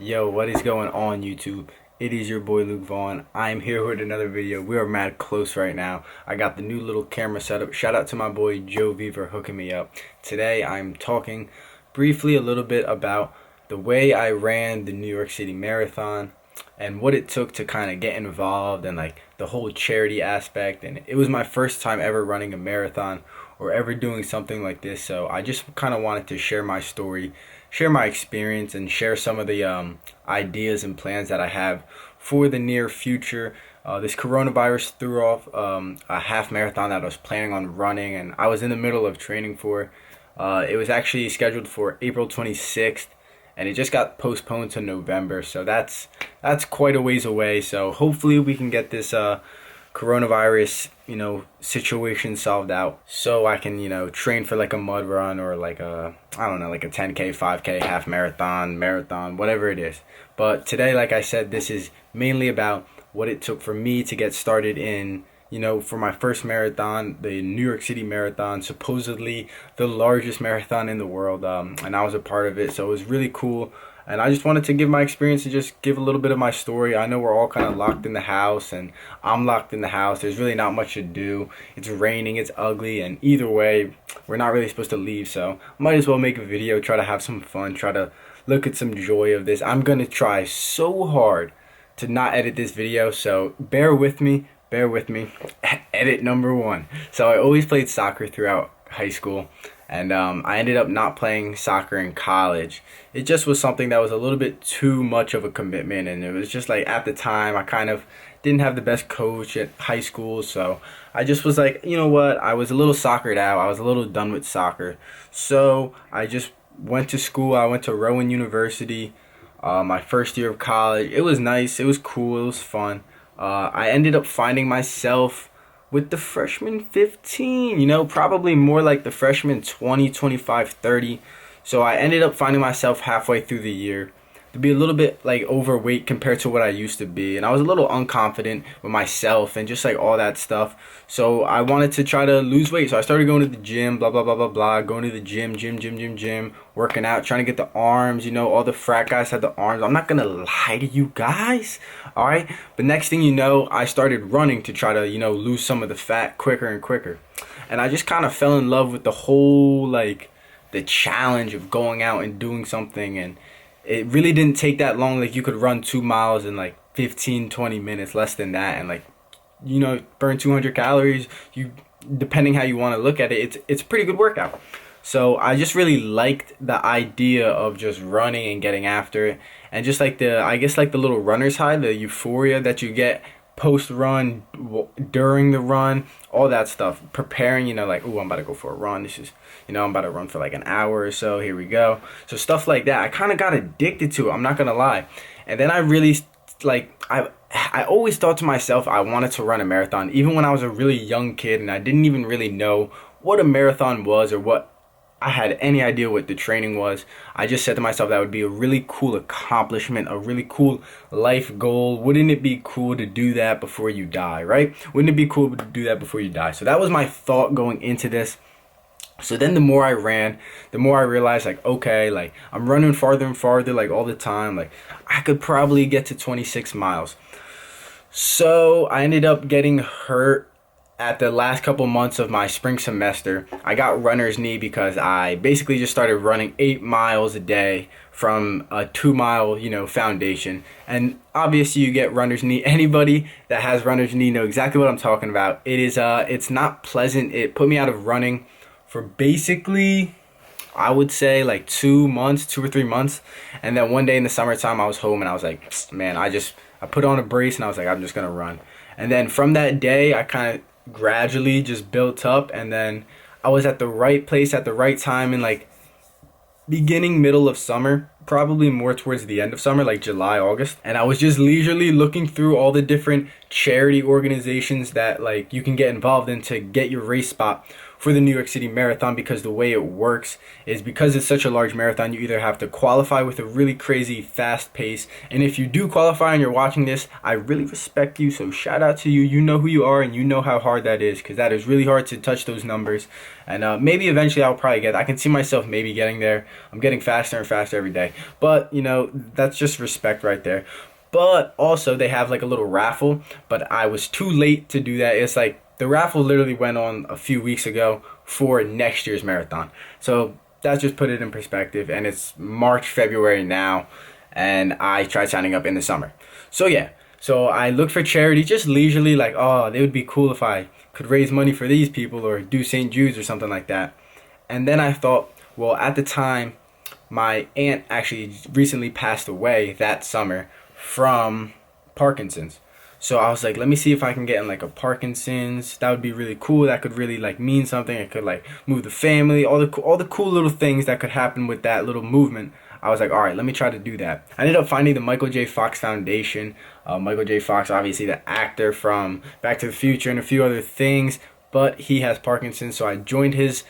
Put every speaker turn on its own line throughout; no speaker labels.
Yo, what is going on YouTube? It is your boy Luke Vaughn. I'm here with another video. We are mad close right now. I got the new little camera setup. Shout out to my boy Joe V for hooking me up. Today I'm talking briefly a little bit about the way I ran the New York City Marathon and what it took to kind of get involved and like the whole charity aspect. And it was my first time ever running a marathon or ever doing something like this, so I just kind of wanted to share my story, share my experience, and share some of the ideas and plans that I have for the near future. This coronavirus threw off a half marathon that I was planning on running, and I was in the middle of training for. It was actually scheduled for April 26th, and it just got postponed to November. So that's quite a ways away. So hopefully we can get this coronavirus situation solved out, so I can train for like a mud run or like a, I don't know, like a 10K, 5K, half marathon, whatever it is. But today, like I said, this is mainly about what it took for me to get started in, for my first marathon, the New York City Marathon, supposedly the largest marathon in the world, and I was a part of it, so it was really cool. And I just wanted to give my experience and just give a little bit of my story. I know we're all kind of locked in the house, and I'm locked in the house. There's really not much to do. It's raining, it's ugly, and either way, we're not really supposed to leave. So might as well make a video, try to have some fun, try to look at some joy of this. I'm going to try so hard to not edit this video, so bear with me. Edit number one. So I always played soccer throughout high school, and I ended up not playing soccer in college. It just was something that was a little bit too much of a commitment, and it was just like, at the time I kind of didn't have the best coach at high school, so I just was like, you know what, I was a little soccered out, I was a little done with soccer. So I just went to school. I went to Rowan University, my first year of college. It was nice, it was cool, it was fun. I ended up finding myself with the freshman 15, probably more like the freshman 20, 25, 30. So I ended up finding myself halfway through the year to be a little bit like overweight compared to what I used to be. And I was a little unconfident with myself and just like all that stuff. So I wanted to try to lose weight. So I started going to the gym, blah, blah, blah, blah, blah, going to the gym, working out, trying to get the arms. All the frat guys had the arms. I'm not going to lie to you guys. All right. But next thing you know, I started running to try to, lose some of the fat quicker and quicker. And I just kind of fell in love with the whole, like, the challenge of going out and doing something. And it really didn't take that long. Like, you could run 2 miles in like 15, 20 minutes, less than that, and like, burn 200 calories. You, depending how you want to look at it, it's a pretty good workout. So I just really liked the idea of just running and getting after it, and just like I guess like the little runner's high, the euphoria that you get post run, during the run, all that stuff, preparing, like, oh, I'm about to go for a run, this is, I'm about to run for like an hour or so, here we go. So stuff like that, I kind of got addicted to it, I'm not gonna lie. And then I really, like, I always thought to myself I wanted to run a marathon, even when I was a really young kid and I didn't even really know what a marathon was or what I had any idea what the training was. I just said to myself that would be a really cool accomplishment, a really cool life goal. Wouldn't it be cool to do that before you die, right? Wouldn't it be cool to do that before you die? So that was my thought going into this. So then the more I ran, the more I realized, like, okay, like, I'm running farther and farther, like, all the time. Like, I could probably get to 26 miles. So I ended up getting hurt at the last couple months of my spring semester. I got runner's knee because I basically just started running 8 miles a day from a 2-mile, foundation. And obviously you get runner's knee. Anybody that has runner's knee know exactly what I'm talking about. It is it's not pleasant. It put me out of running for basically, I would say, like 2 months, 2 or 3 months. And then one day in the summertime I was home and I was like, man, I put on a brace and I was like, I'm just gonna run. And then from that day I kind of gradually just built up, and then I was at the right place at the right time in like middle of summer, probably more towards the end of summer, like July, August. And I was just leisurely looking through all the different charity organizations that like you can get involved in to get your race spot for the New York City Marathon, because the way it works is, because it's such a large marathon, you either have to qualify with a really crazy fast pace, and if you do qualify and you're watching this, I really respect you, so shout out to you. You know who you are, and you know how hard that is, because that is really hard to touch those numbers. And maybe eventually I'll probably I can see myself maybe getting there. I'm getting faster and faster every day, but you know, that's just respect right there. But also they have like a little raffle, but I was too late to do that. It's like the raffle literally went on a few weeks ago for next year's marathon. So that just put it in perspective, and it's March, February now, and I tried signing up in the summer. So yeah, so I looked for charity just leisurely, like, oh, it would be cool if I could raise money for these people or do St. Jude's or something like that. And then I thought, well, at the time, my aunt actually recently passed away that summer from Parkinson's. So I was like, let me see if I can get in like a Parkinson's. That would be really cool. That could really like mean something. It could like move the family, all the cool little things that could happen with that little movement. I was like, all right, let me try to do that. I ended up finding the Michael J. Fox Foundation. Michael J. Fox, obviously the actor from Back to the Future and a few other things, but he has Parkinson's. So I joined his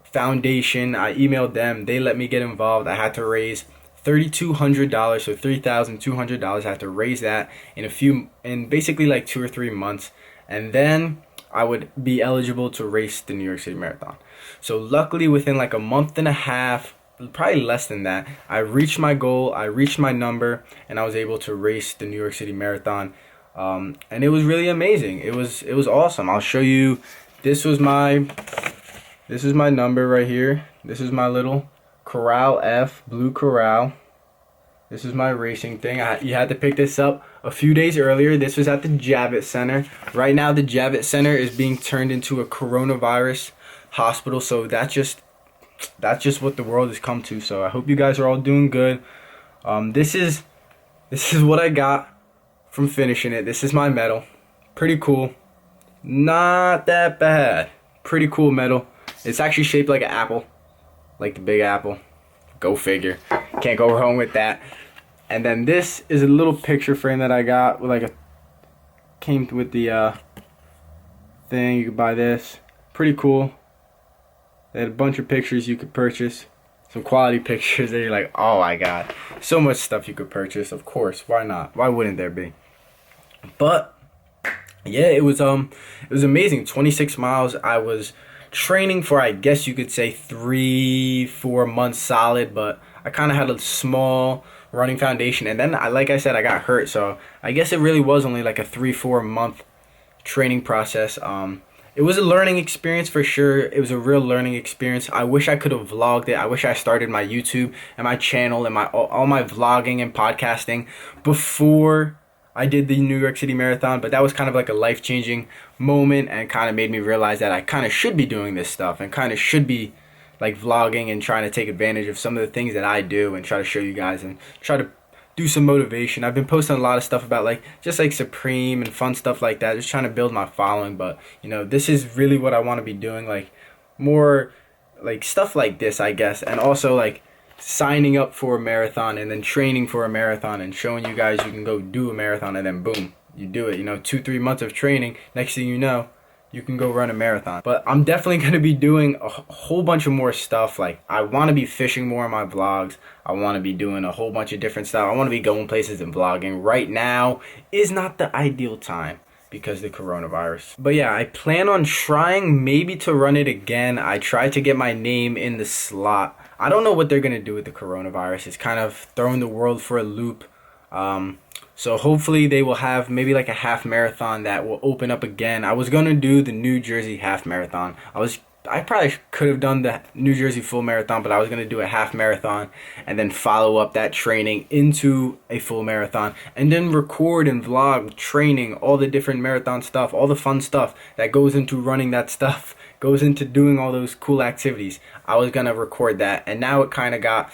foundation. I emailed them. They let me get involved. I had to raise $3,200, so $3,200. I have to raise that in basically like 2 or 3 months, and then I would be eligible to race the New York City Marathon. So luckily, within like a month and a half, probably less than that, I reached my goal. I reached my number, and I was able to race the New York City Marathon, and it was really amazing. It was awesome. I'll show you. This is my number right here. This is my little Corral F, blue Corral. This is my racing thing. You had to pick this up a few days earlier. This was at the Javits Center. Right now, the Javits Center is being turned into a coronavirus hospital. So that's just what the world has come to. So I hope you guys are all doing good. This is what I got from finishing it. This is my medal. Pretty cool. Not that bad. Pretty cool medal. It's actually shaped like an apple. Like the Big Apple. Go figure. Can't go wrong with that. And then this is a little picture frame that I got with came with the thing. You could buy this. Pretty cool. They had a bunch of pictures you could purchase. Some quality pictures that you're like, oh my god. So much stuff you could purchase. Of course, why not? Why wouldn't there be? But yeah, it was amazing. 26 miles. I was training for, I guess you could say, 3-4 months solid, but I kind of had a small running foundation, and then like I said, I got hurt, so I guess it really was only like a 3-4 month training process. It was a learning experience for sure. It was a real learning experience. I wish I could have vlogged it. I wish I started my YouTube and my channel and all my vlogging and podcasting before I did the New York City Marathon, but that was kind of like a life-changing moment, and kind of made me realize that I kind of should be doing this stuff and kind of should be like vlogging and trying to take advantage of some of the things that I do and try to show you guys and try to do some motivation. I've been posting a lot of stuff about just like Supreme and fun stuff like that, just trying to build my following. But you know, this is really what I want to be doing, like more like stuff like this, I guess, and also like signing up for a marathon and then training for a marathon and showing you guys you can go do a marathon, and then boom, you do it. You know, 2-3 months of training, next thing you know, you can go run a marathon. But I'm definitely going to be doing a whole bunch of more stuff. Like, I want to be fishing more in my vlogs. I want to be doing a whole bunch of different stuff. I want to be going places and vlogging. Right now is not the ideal time because of the coronavirus. But yeah, I plan on trying maybe to run it again. I tried to get my name in the slot. I don't know what they're going to do with the coronavirus. It's kind of throwing the world for a loop. So hopefully they will have maybe like a half marathon that will open up again. I was going to do the New Jersey half marathon. I probably could have done the New Jersey full marathon, but I was going to do a half marathon and then follow up that training into a full marathon, and then record and vlog training, all the different marathon stuff, all the fun stuff that goes into running that stuff, goes into doing all those cool activities. I was going to record that, and now it kind of got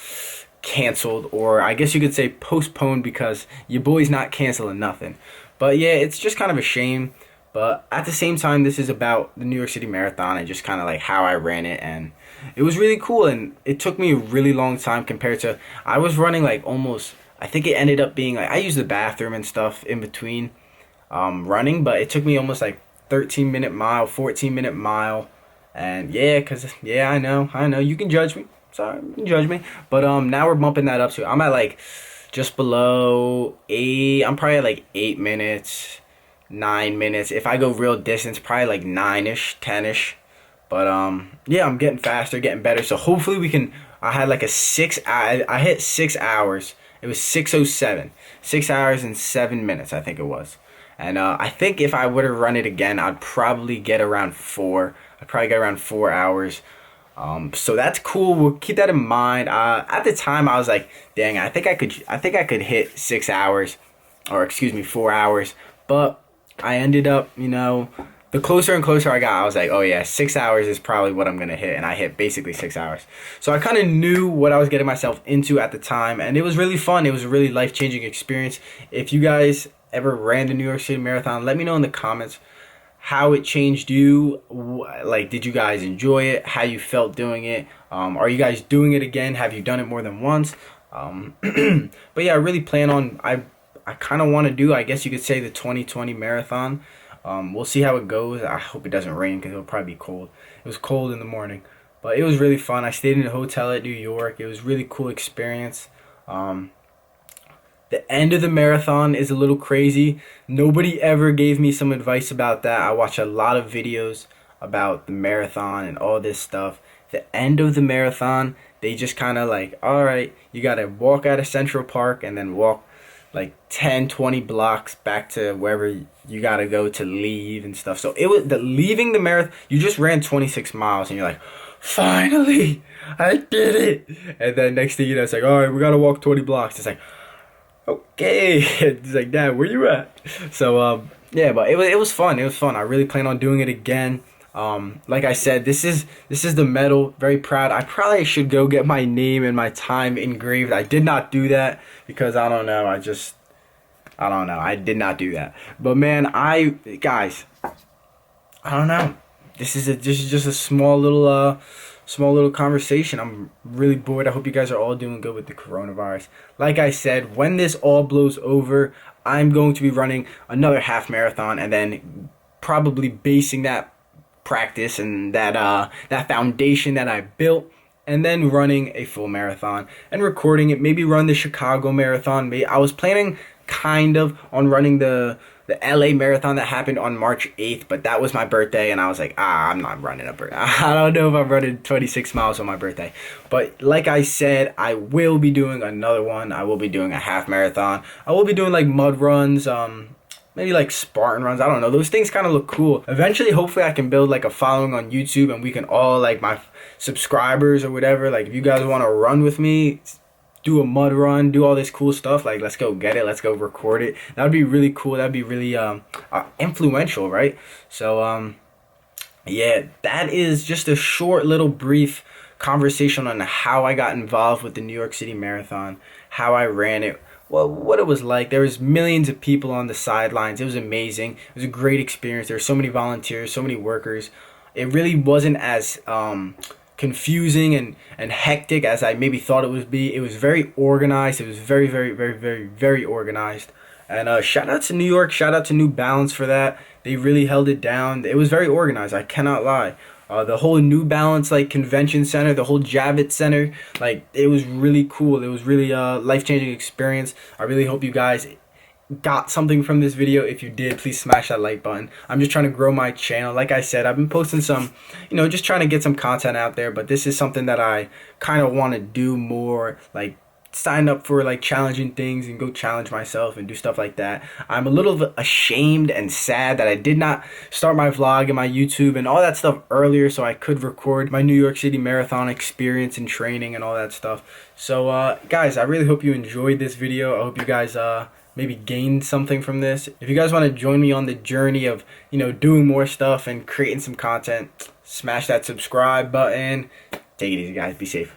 canceled, or I guess you could say postponed, because your boy's not canceling nothing. But yeah, it's just kind of a shame. But at the same time, this is about the New York City Marathon and just kind of like how I ran it, and it was really cool. And it took me a really long time compared to, I was running like almost, I think it ended up being like, I used the bathroom and stuff in between running, but it took me almost like 13-minute mile, 14-minute mile, And yeah, cause yeah, I know, you can judge me. Sorry, you can judge me. But now we're bumping that up to, I'm at like just below 8. I'm probably at like 8 minutes, 9 minutes. If I go real distance, probably like 9ish, 10ish. But yeah, I'm getting faster, getting better. So hopefully we can. I had like a 6. I hit 6 hours. It was 6:07. 6 hours and 7 minutes, I think it was. And I think if I were to run it again, I'd probably get around 4. I'd probably get around 4 hours. So that's cool. We'll keep that in mind. At the time, I was like, dang, I think I could hit 6 hours, or excuse me, 4 hours. But I ended up, the closer and closer I got, I was like, oh yeah, 6 hours is probably what I'm gonna hit, and I hit basically 6 hours. So I kind of knew what I was getting myself into at the time, and it was really fun. It was a really life-changing experience. If you guys ever ran the New York City Marathon, let me know in the comments how it changed you. Like, did you guys enjoy it? How you felt doing it? Are you guys doing it again? Have you done it more than once? But yeah, I really plan on, I kind of want to do, I guess you could say, the 2020 marathon. We'll see how it goes. I hope it doesn't rain because it'll probably be cold. It was cold in the morning, but it was really fun. I stayed in a hotel at New York. It was a really cool experience. The end of the marathon is a little crazy. Nobody ever gave me some advice about that. I watched a lot of videos about the marathon and all this stuff. The end of the marathon, they just kind of like, all right, you got to walk out of Central Park and then walk like 10-20 blocks back to wherever you got to go to leave and stuff. So it was leaving the marathon. You just ran 26 miles and you're like, finally, I did it. And then next thing you know, it's like, all right, we got to walk 20 blocks. It's like, okay. It's like, Dad, where you at? So yeah, but it was fun. It was fun. I really plan on doing it again. Like I said, this is the medal. Very proud. I probably should go get my name and my time engraved. I did not do that because I don't know. I don't know. I did not do that. But man, guys, I don't know. This is just a small little conversation. I'm really bored. I hope you guys are all doing good with the coronavirus. Like I said, when this all blows over, I'm going to be running another half marathon and then probably basing that practice and that foundation that I built, and then running a full marathon and recording it. Maybe run the Chicago marathon. I was planning kind of on running the LA marathon that happened on March 8th, but that was my birthday, and I was like, I'm not running a birthday. I don't know if I'm running 26 miles on my birthday. But like I said, I will be doing another one. I will be doing a half marathon. I will be doing like mud runs, maybe like Spartan runs. I don't know. Those things kind of look cool. Eventually, hopefully I can build like a following on YouTube, and we can all, like my subscribers or whatever, like if you guys want to run with me, do a mud run, do all this cool stuff, like let's go get it, let's go record it. That would be really cool. That'd be really influential, right? So yeah, that is just a short little brief conversation on how I got involved with the New York City Marathon, how I ran it, well, what it was like. There was millions of people on the sidelines. It was amazing. It was a great experience. There were so many volunteers, so many workers. It really wasn't as confusing and hectic as I maybe thought it would be. It was very organized. It was very, very, very, very, very organized. And shout out to New York. Shout out to New Balance for that. They really held it down. It was very organized. I cannot lie. The whole New Balance like convention center, the whole Javits Center, like it was really cool. It was really a life-changing experience. I really hope you guys got something from this video. If you did, please smash that like button. I'm just trying to grow my channel. Like I said, I've been posting some, just trying to get some content out there, but this is something that I kind of want to do more, like sign up for like challenging things and go challenge myself and do stuff like that. I'm a little ashamed and sad that I did not start my vlog and my YouTube and all that stuff earlier so I could record my New York City Marathon experience and training and all that stuff. So guys, I really hope you enjoyed this video. I hope you guys maybe gained something from this. If you guys want to join me on the journey of doing more stuff and creating some content, smash that subscribe button. Take it easy, guys. Be safe.